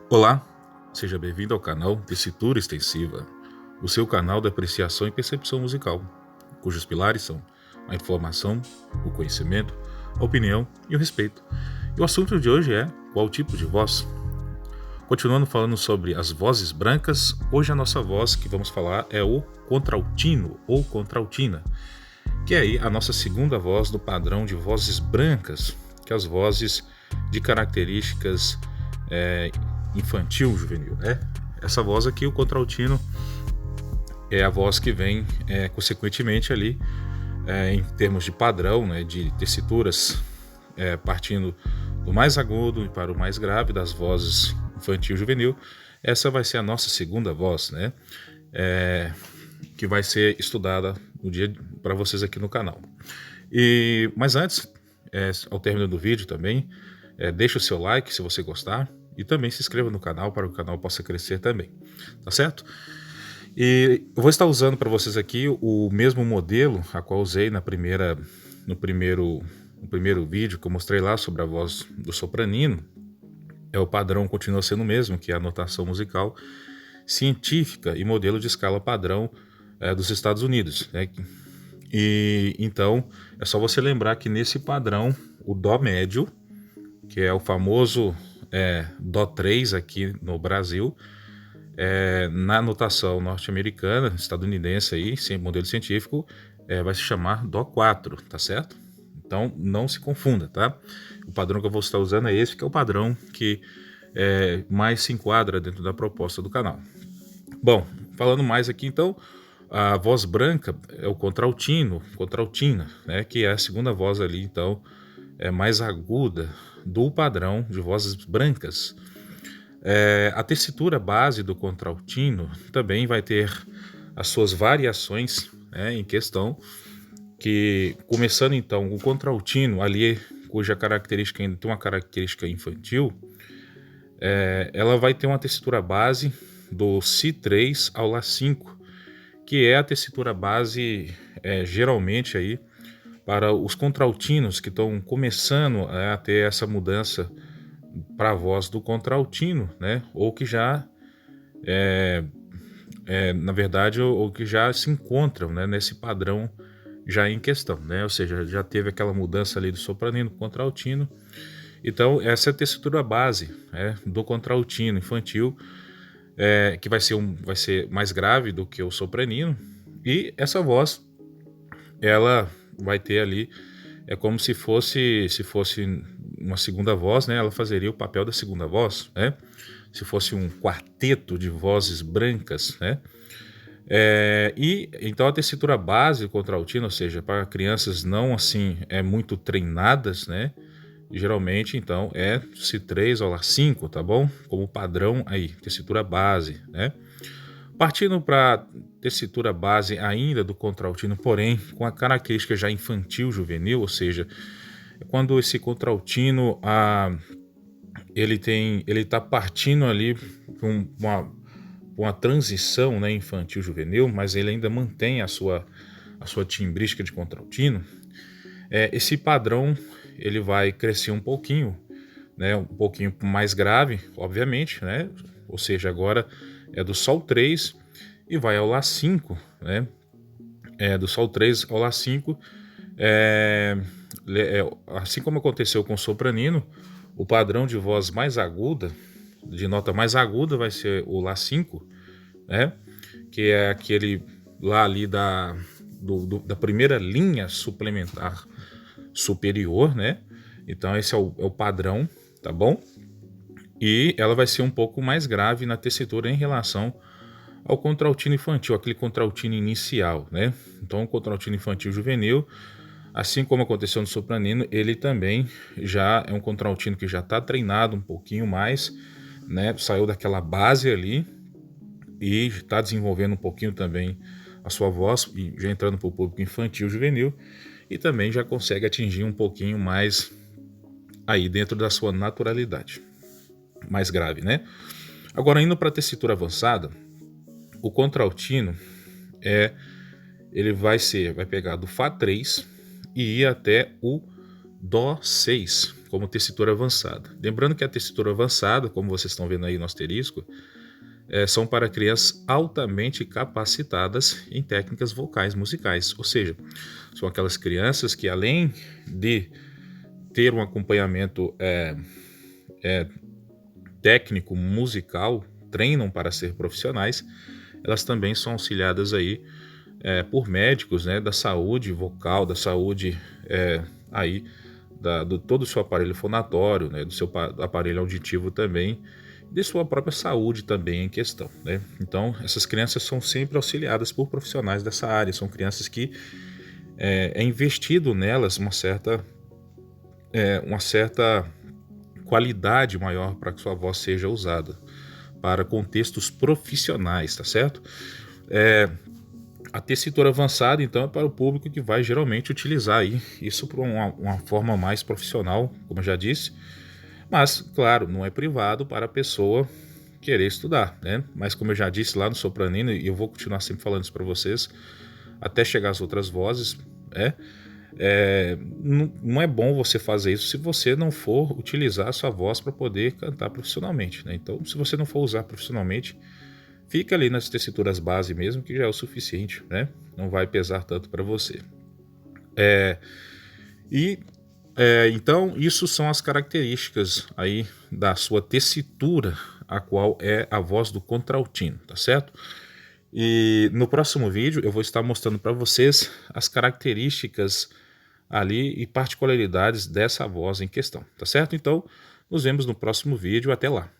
Olá, seja bem-vindo ao canal Tessitura Extensiva, o seu canal de apreciação e percepção musical, cujos pilares são a informação, o conhecimento, a opinião e o respeito. E o assunto de hoje é qual tipo de voz? Continuando falando sobre as vozes brancas, hoje a nossa voz que vamos falar é o contraltino ou contraltina, que é aí a nossa segunda voz do padrão de vozes brancas, que é as vozes de características infantil, juvenil, né? Essa voz aqui, o contraltino, é a voz que vem consequentemente ali em termos de padrão, né, de tessituras, partindo do mais agudo para o mais grave das vozes infantil e juvenil. Essa vai ser a nossa segunda voz, né? Que vai ser estudada no dia para vocês aqui no canal. Mas antes, ao término do vídeo também, deixe o seu like se você gostar e também se inscreva no canal para que o canal possa crescer também, tá certo? E eu vou estar usando para vocês aqui o mesmo modelo a qual usei no primeiro vídeo que eu mostrei lá sobre a voz do sopranino. O padrão continua sendo o mesmo, que é a notação musical científica e modelo de escala padrão dos Estados Unidos, né? E então é só você lembrar que nesse padrão o Dó médio, que é o famoso Dó 3 aqui no Brasil, na notação norte-americana, estadunidense aí, sem modelo científico, vai se chamar Dó 4, tá certo? Então não se confunda, tá? O padrão que eu vou estar usando é esse, que é o padrão que mais se enquadra dentro da proposta do canal. Bom, falando mais aqui então, a voz branca é o contraltina, né, que é a segunda voz ali, então, mais aguda do padrão de vozes brancas. A tessitura base do contraltino também vai ter as suas variações, né, em questão, que começando então o contraltino ali, cuja característica ainda tem uma característica infantil, ela vai ter uma tessitura base do Si3 ao Lá5, que é a tessitura base geralmente aí para os contraltinos que estão começando a ter essa mudança para a voz do contraltino, né? Ou que já, na verdade, ou que já se encontram, né, nesse padrão já em questão, né? Ou seja, já teve aquela mudança ali do sopranino para o contraltino. Então, essa é a tessitura base do contraltino infantil, que vai ser mais grave do que o sopranino. E essa voz, ela vai ter ali, é como se fosse uma segunda voz, né? Ela fazeria o papel da segunda voz, né? Se fosse um quarteto de vozes brancas, né? E então a tessitura base contraltina, ou seja, para crianças não assim muito treinadas, né? Geralmente então é Si3 ou Lá5, tá bom? Como padrão aí, tessitura base, né? Partindo para tessitura base ainda do contraltino, porém com a característica já infantil juvenil, ou seja, quando esse contraltino ele está partindo ali para uma transição, né, infantil juvenil, mas ele ainda mantém a sua timbrística de contraltino. Esse padrão ele vai crescer um pouquinho, né, um pouquinho mais grave, obviamente, né? Ou seja, agora é do Sol 3 e vai ao Lá5, né? Do Sol 3 ao Lá5, assim como aconteceu com o sopranino, o padrão de voz mais aguda, de nota mais aguda, vai ser o Lá5, né? Que é aquele lá ali da primeira linha suplementar superior, né? Então esse é o padrão, tá bom? E ela vai ser um pouco mais grave na tessitura em relação ao contraltino infantil, aquele contraltino inicial, né? Então o contraltino infantil juvenil, assim como aconteceu no sopranino, ele também já é um contraltino que já está treinado um pouquinho mais, né? Saiu daquela base ali e está desenvolvendo um pouquinho também a sua voz, e já entrando para o público infantil juvenil, e também já consegue atingir um pouquinho mais aí dentro da sua naturalidade. Mais grave, né? Agora, indo para a tessitura avançada, o contraltino ele vai pegar do Fá3 e ir até o Dó 6, como tessitura avançada. Lembrando que a tessitura avançada, como vocês estão vendo aí no asterisco, são para crianças altamente capacitadas em técnicas vocais musicais, ou seja, são aquelas crianças que, além de ter um acompanhamento técnico musical, treinam para ser profissionais, elas também são auxiliadas aí por médicos, né, da saúde vocal, da saúde aí do todo o seu aparelho fonatório, né, do seu aparelho auditivo também, de sua própria saúde também em questão, né? Então, essas crianças são sempre auxiliadas por profissionais dessa área, são crianças que é investido nelas uma certa qualidade maior para que sua voz seja usada para contextos profissionais, tá certo? A tessitura avançada, então, é para o público que vai geralmente utilizar aí isso por uma forma mais profissional, como eu já disse, mas, claro, não é privado para a pessoa querer estudar, né? Mas como eu já disse lá no Sopranino, e eu vou continuar sempre falando isso para vocês, até chegar às outras vozes, não é bom você fazer isso se você não for utilizar a sua voz para poder cantar profissionalmente, né? Então, se você não for usar profissionalmente, fica ali nas tessituras base mesmo, que já é o suficiente, né? Não vai pesar tanto para você. Então, isso são as características aí da sua tessitura, a qual é a voz do contraltino, tá certo? E no próximo vídeo eu vou estar mostrando para vocês as características ali e particularidades dessa voz em questão, tá certo? Então, nos vemos no próximo vídeo, até lá.